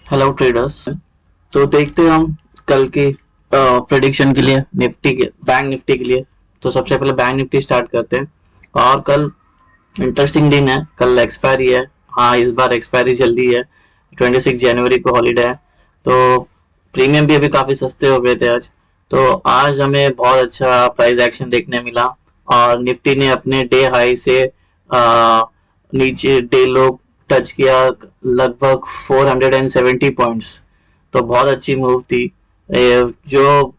Hello traders. तो देखते हैं हम कल के प्रेडिक्शन के लिए निफ्टी के बैंक निफ्टी के लिए। तो सबसे पहले बैंक निफ्टी स्टार्ट करते हैं। और कल इंटरेस्टिंग दिन है, कल एक्सपायरी है। हाँ, इस बार एक्सपायरी जल्दी है, 26 जनवरी को हॉलीडे है। तो प्रीमियम भी अभी काफ़ी सस्ते हो गए थे आज। तो आज हमें बहुत अच्छा प्राइस एक्शन देखने मिला। और निफ्टी ने अपने डे हाई से नीचे डे लो टच किया, लगभग 470 पॉइंट्स। तो बहुत अच्छी मूव थी। जो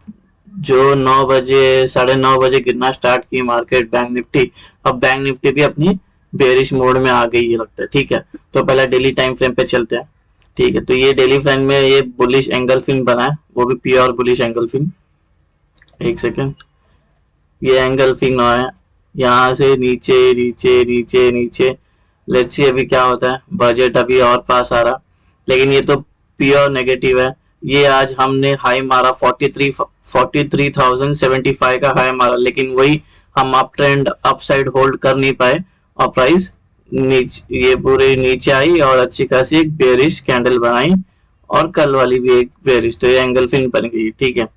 जो 9 बजे 9:30 बजे गिरना स्टार्ट की मार्केट बैंक निफ्टी, अब बैंक निफ्टी भी अपनी बेरिश मोड में आ गई है लगता है। ठीक है, तो पहले डेली टाइम फ्रेम पे चलते हैं। ठीक है, तो ये डेली फ्रेम में ये बुलिश एंगल फिन बना है, वो भी प्योर बुलिश एंगल फिन। एक सेकेंड, ये एंगल फिन है, यहाँ से नीचे नीचे नीचे नीचे। लेट्स सी अभी क्या होता है। बजट अभी और पास आ रहा, लेकिन ये तो प्योर नेगेटिव है। ये आज हमने हाई मारा 43,075 का हाई मारा, लेकिन वही हम up trend up side hold कर नहीं पाए। और प्राइस नीचे, ये पूरे नीचे आई और अच्छी खासी एक बेरिश कैंडल बनाई। और कल वाली भी एक बेरिश, तो ये एंगल फिन बन गई। ठीक है,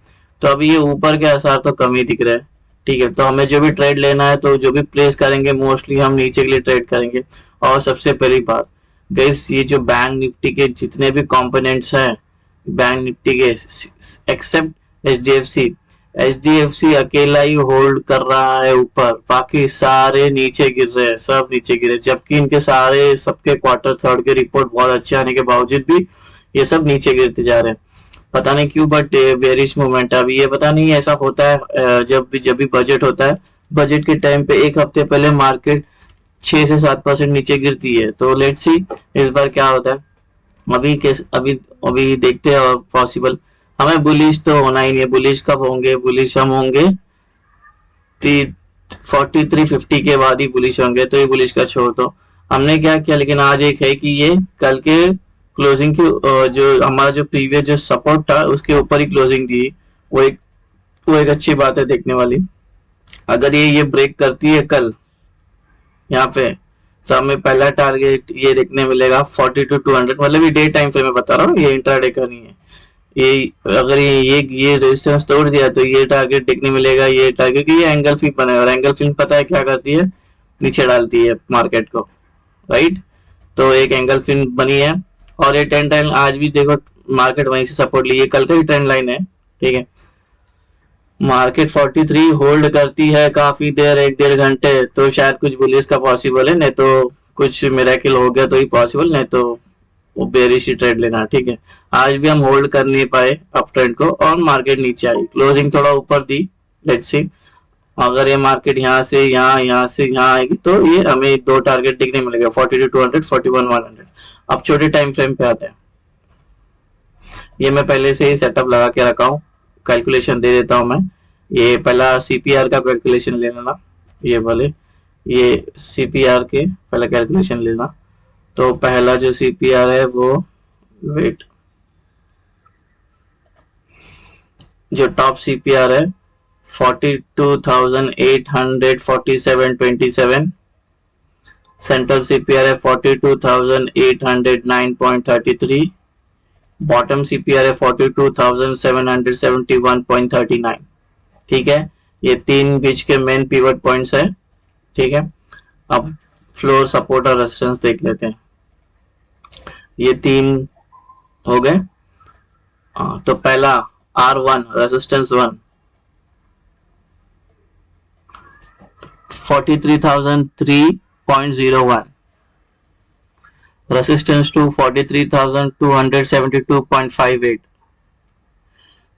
तो अभी ये ऊपर के आसार तो कम ही दिख रहे हैं। ठीक है, तो हमें जो भी ट्रेड लेना है, तो जो भी प्लेस करेंगे मोस्टली हम नीचे के लिए ट्रेड करेंगे। और सबसे पहली बात गाइस, ये जो बैंक निफ्टी के जितने भी कंपोनेंट्स हैं बैंक निफ्टी के, except H D F C अकेला ही होल्ड कर रहा है ऊपर, बाकी सारे नीचे गिर रहे हैं, सब नीचे गिरे। जबकि इनके सारे सबके क्वार्टर थर्ड के रिपोर्ट बहुत अच्छे आने के बावजूद भी ये सब नीचे गिरते जा रहे हैं। पता नहीं क्यों, बट बेरिश मूवमेंट अभी ये पता नहीं ऐसा होता है। जब भी बजट होता है, बजट के टाइम पे एक हफ्ते पहले मार्केट 6 से 7% नीचे गिरती है। तो लेट्स सी इस बार क्या होता है। अभी अभी देखते हैं। और पॉसिबल हमें बुलिश तो होना ही नहीं है। बुलिश कब होंगे? बुलिश हम होंगे 4350 के बाद ही बुलिश होंगे। तो ये बुलिश का छोड़ दो, हमने क्या किया। लेकिन आज एक है कि ये कल के क्लोजिंग की जो हमारा जो प्रीवियस जो सपोर्ट था उसके ऊपर ही क्लोजिंग दी। वो एक अच्छी बात है देखने वाली। अगर ये ब्रेक करती है कल यहाँ पे, तो हमें पहला टारगेट ये देखने मिलेगा 42,200। मतलब ये डे टाइम फ्रेम में बता रहा हूँ, ये इंट्राडे का नहीं है। ये अगर ये रेजिस्टेंस तोड़ दिया तो ये टारगेट देखने मिलेगा। ये टारगेट, क्योंकि ये एंगल फिल्म बनेगा और एंगल फिल्म पता है क्या करती है, नीचे डालती है मार्केट को, राइट। तो एक एंगल फिल्म बनी है। और ये ट्रेंड लाइन आज भी देखो, मार्केट वहीं से सपोर्ट ली है, कल का ही ट्रेंड लाइन है। ठीक है, मार्केट 43 होल्ड करती है काफी देर, 1-1.5 घंटे, तो शायद कुछ बुलिश का पॉसिबल है, नहीं तो कुछ मिरेकल हो गया तो ही पॉसिबल, नहीं तो वो बेरिश ही ट्रेड लेना। ठीक है, आज भी हम होल्ड कर नहीं पाए अप ट्रेंड को और मार्केट नीचे आई, क्लोजिंग थोड़ा ऊपर दी। लेट्स सी अगर ये मार्केट यहाँ से यहाँ से यहाँ आएगी तो ये हमें दो टारगेट देखने मिलेगा, 42,200, 41,100। अब छोटे टाइम फ्रेम पे आते हैं। ये मैं पहले से ही सेटअप लगा के रखा हूँ, कैलकुलेशन दे देता हूँ मैं। ये पहला सीपीआर का कैलकुलेशन ले लेना, ये वाले, ये सीपीआर के पहला कैलकुलेशन लेना। तो पहला जो सीपीआर है वो, वेट, जो टॉप सीपीआर है 42,847.27। सेंट्रल सीपीआर है 42,809.33। बॉटम सीपीआर है 42,771.39। ठीक है, ये तीन बीच के मेन पिवट पॉइंट्स है। ठीक है, अब फ्लोर सपोर्ट और रेजिस्टेंस देख लेते हैं। ये तीन हो गए। तो पहला R1 resistance 1 43,003.01, resistance 2 43,272.58,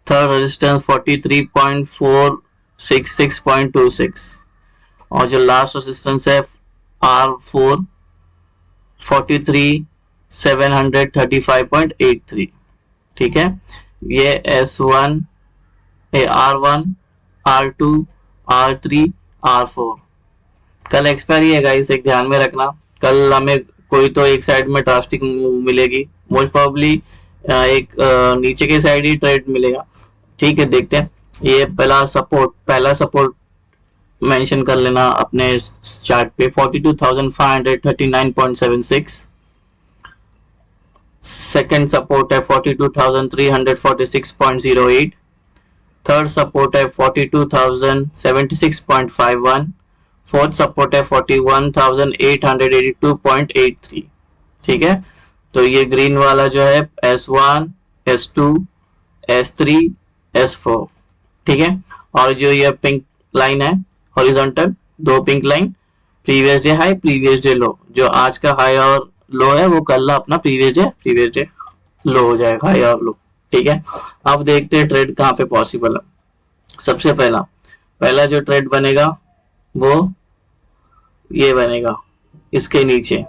third resistance 43.466.26, और जो लास्ट रेजिस्टेंस है R4 43,735.83। ठीक है, ये S1 R1 R2 R3 R4 कल एक्सपायरी है गाइस, एक ध्यान में रखना। कल हमें कोई तो एक साइड में ड्रास्टिक मूव मिलेगी, मोस्ट प्रोबेबली एक नीचे के साइड ही ट्रेड मिलेगा। ठीक है, देखते हैं। ये पहला सपोर्ट मेंशन कर लेना अपने चार्ट पे, 42,539.76। सेकंड सपोर्ट है 42,346.08, थर्ड सपोर्ट है 42,076.51, फोर्थ सपोर्ट है 41,882.83। ठीक है, तो ये ग्रीन वाला जो है S1, S2, S3, S4। ठीक है, और जो ये पिंक लाइन है हॉरिजॉन्टल, दो pink line, previous day high previous day लो, जो आज का हाई और लो है वो कल अपना प्रीवियस डे लो हो जाएगा, हाई और लो। ठीक है, अब देखते हैं ट्रेड कहाँ पे पॉसिबल है। सबसे पहला जो ट्रेड बनेगा वो ये बनेगा इसके नीचे।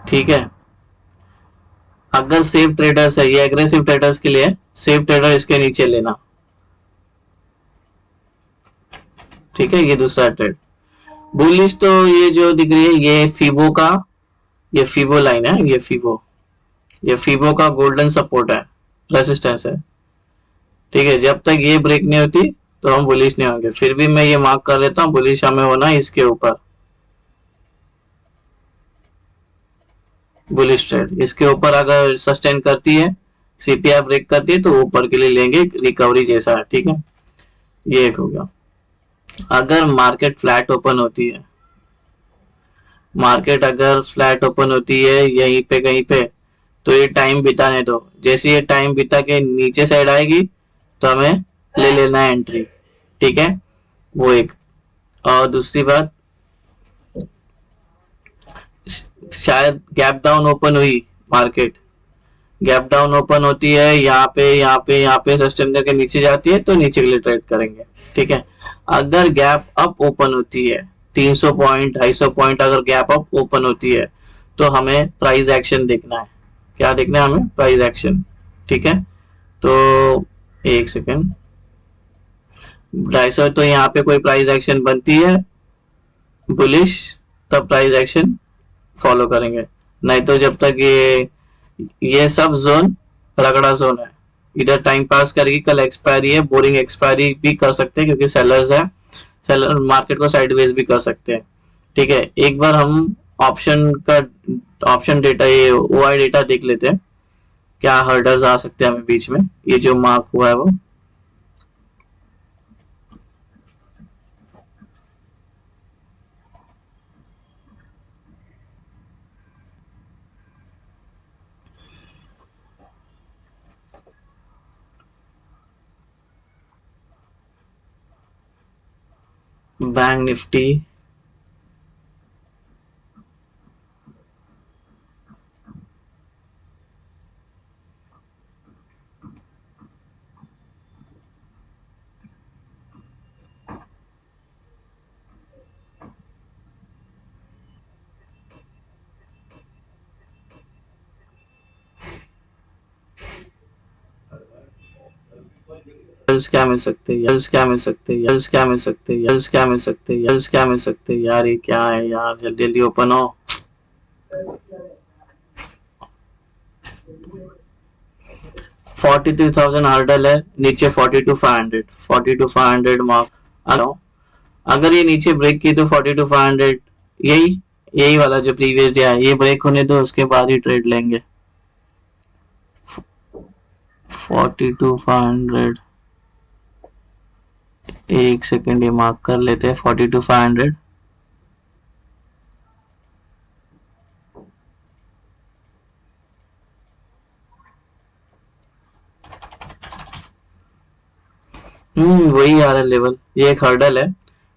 ठीक है, अगर सेफ ट्रेडर्स है, ये एग्रेसिव ट्रेडर्स के लिए सेफ ट्रेडर इसके नीचे लेना। ठीक है, ये दूसरा ट्रेड। बुलिश तो ये जो दिख रही है ये फिबो का, ये फिबो लाइन है, ये फिबो का गोल्डन सपोर्ट है, रेसिस्टेंस है। ठीक है, जब तक ये ब्रेक नहीं होती तो हम बुलिश नहीं होंगे। फिर भी मैं ये मार्क कर लेता हूँ, बुलिश हमें होना है इसके ऊपर, बुलिश ट्रेड इसके ऊपर अगर सस्टेन करती है, सीपीआर ब्रेक करती है तो ऊपर के लिए लेंगे रिकवरी जैसा है। ठीक है, ये एक हो गया। अगर मार्केट फ्लैट ओपन होती है, मार्केट अगर फ्लैट ओपन होती है यहीं पे कहीं पे, तो ये टाइम बिताने दो। जैसे ये टाइम बिता के नीचे साइड आएगी तो हमें ले लेना है एंट्री। ठीक है, वो एक। और दूसरी बात, शायद गैप डाउन ओपन हुई, मार्केट गैप डाउन ओपन होती है, यहाँ पे सस्टेन करके नीचे जाती है तो नीचे के लिए ट्रेड करेंगे। ठीक है, अगर गैप अप ओपन होती है 300 पॉइंट 250 पॉइंट, अगर गैप अप ओपन होती है तो हमें प्राइस एक्शन देखना है। क्या देखना है हमें? Price action. ठीक है, तो एक सेकेंड, 250 तो यहाँ पे कोई प्राइस एक्शन बनती है बुलिश, तब प्राइस एक्शन फॉलो करेंगे। नहीं तो जब तक ये सब जोन रगड़ा जोन है, इधर टाइम पास करेगी, कल एक्सपायरी है, बोरिंग एक्सपायरी भी कर सकते हैं क्योंकि सेलर्स है, सेलर मार्केट को साइडवेज भी कर सकते हैं। ठीक है, एक बार हम ऑप्शन डेटा, ये ओआई डेटा देख लेते हैं, क्या हर्डर्स आ सकते हैं हमें बीच में। ये जो मार्क हुआ है वो बैंक निफ्टी, क्या मिल सकते हैं, क्या मिल सकते हैं, क्या मिल सकते हैं, क्या मिल सकते हैं, क्या मिल सकते हैं यार, ये क्या है यार, जल्दी जल्दी ओपन हो। 43,000 हर्डल है, नीचे 42,500, 42,500 मार्क। अगर ये नीचे ब्रेक की तो 42,500, यही यही वाला जो प्रीवियस डे है, ये ब्रेक होने दो, उसके बाद ही ट्रेड लेंगे। 42,500, एक सेकेंड ये मार्क कर लेते हैं, 42,500। वही आ रहा है लेवल, ये एक हर्डल है।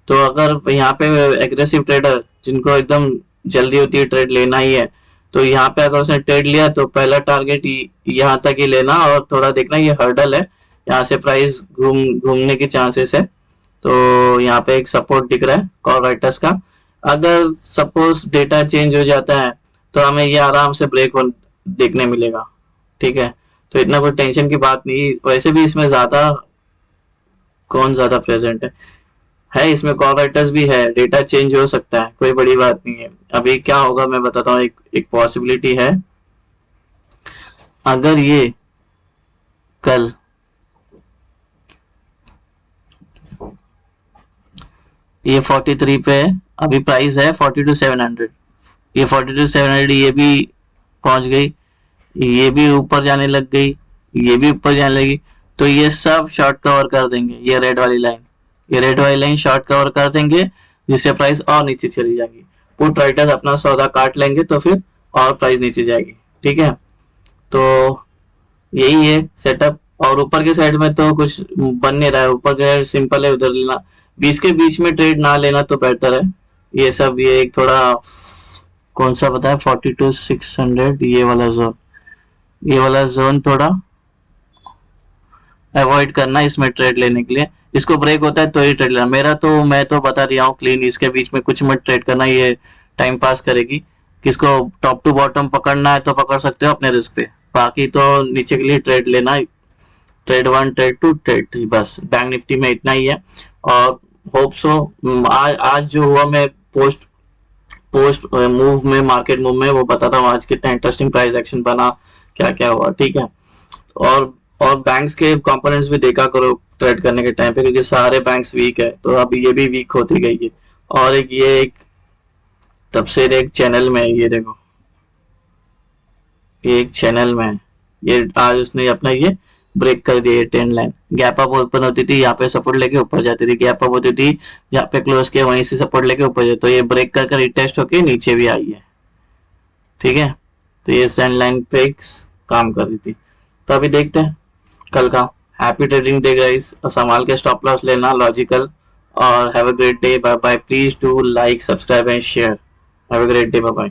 तो अगर यहाँ पे एग्रेसिव ट्रेडर जिनको एकदम जल्दी होती है ट्रेड लेना ही है, तो यहाँ पे अगर उसने ट्रेड लिया तो पहला टारगेट यहाँ तक ही लेना, और थोड़ा देखना ये हर्डल है, यहाँ से प्राइस घूमने की चांसेस है। तो यहाँ पे एक सपोर्ट दिख रहा है कॉल राइटर्स का। अगर सपोज डेटा चेंज हो जाता है तो हमें ये आराम से ब्रेक देखने मिलेगा। ठीक है, तो इतना कोई टेंशन की बात नहीं। वैसे भी इसमें ज्यादा कौन ज्यादा प्रेजेंट है इसमें कॉल राइटर्स भी है, डेटा चेंज हो सकता है, कोई बड़ी बात नहीं है। अभी क्या होगा मैं बताता हूँ, एक पॉसिबिलिटी है। अगर ये कल ये 43 पे अभी प्राइस है 42,700, ये 42,700 ये भी पहुंच गई, ये भी ऊपर जाने लग गई, ये भी ऊपर जाने लगी, तो ये सब शॉर्ट कवर कर देंगे। ये रेड वाली लाइन, ये रेड वाली लाइन शॉर्ट कवर कर देंगे, जिससे प्राइस और नीचे चली जाएगी। पुट राइटर्स अपना सौदा काट लेंगे तो फिर और प्राइस नीचे जाएगी। ठीक है, तो यही है सेटअप। और ऊपर के साइड में तो कुछ बन नहीं रहा है, ऊपर के सिंपल है, उधर लेना 20 के बीच में ट्रेड ना लेना तो बेहतर है। ये सब ये एक थोड़ा कौन सा बताया 42,600, ये वाला जोन, ये वाला जोन थोड़ा अवॉइड करना इसमें ट्रेड लेने के लिए। इसको ब्रेक होता है तो ही ट्रेड लेना। मेरा तो मैं तो बता दिया हूँ क्लीन, इसके बीच में कुछ मत ट्रेड करना, ये टाइम पास करेगी। किसको टॉप टू बॉटम पकड़ना है तो पकड़ सकते हो अपने रिस्क पे, बाकी तो नीचे के लिए ट्रेड लेना, ट्रेड 1 ट्रेड 2 ट्रेड 3, बस बैंक निफ्टी में इतना ही है। और होप सो आज जो हुआ मैं पोस्ट मूव में, मार्केट मूव में वो बताता हूँ आज कितना इंटरेस्टिंग प्राइस एक्शन बना, क्या क्या हुआ। ठीक है, और बैंक्स के कंपोनेंट्स भी देखा करो ट्रेड करने के टाइम पे, क्योंकि सारे बैंक्स वीक है तो अब ये भी वीक होती गई है। और एक तब से एक चैनल में ये देखो, एक चैनल में ये आज उसने अपना ये ब्रेक कर दिया। Trend line gap up open होती थी, यहाँ पे सपोर्ट लेके ऊपर जाती थी, गैप अप होती थी, यहाँ पे क्लोज किया वहीं से सपोर्ट लेके ऊपर जाती, तो ये ब्रेक कर रिटेस्ट होके नीचे भी आई है। ठीक है, तो ये सेंड लाइन पे काम कर रही थी। तो अभी देखते हैं कल का। हैप्पी ट्रेडिंग डे गाइस, संभाल के स्टॉप लॉस लेना लॉजिकल, और have a great day, bye bye. Please do like, subscribe and share. Have a great day, bye bye.